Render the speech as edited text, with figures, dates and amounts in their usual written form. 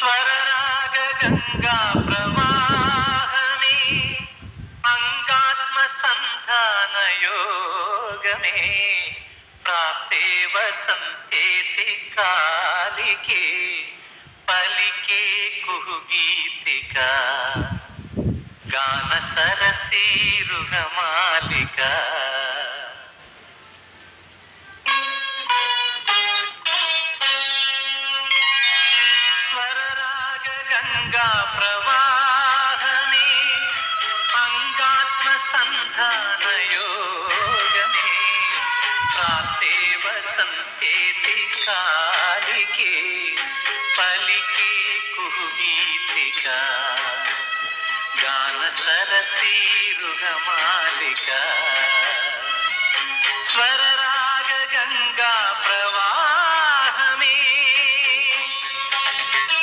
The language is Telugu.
స్వరరాగ గంగా ప్రవాహమే అంగాత్మ సంధాన యోగమే ప్రాప్తే వసంతేతి కాలికే పలికే కుహుగీతిక గాన సరసీరుగమాలిక స్వరరాగ గంగా ప్రవాహమే అంగాత్మ సంధాన యోగమే ప్రాప్తే వసంతేతి కాలికే పలికే కుహుగీతిక గాన సరసీరుగమాలిక స్వర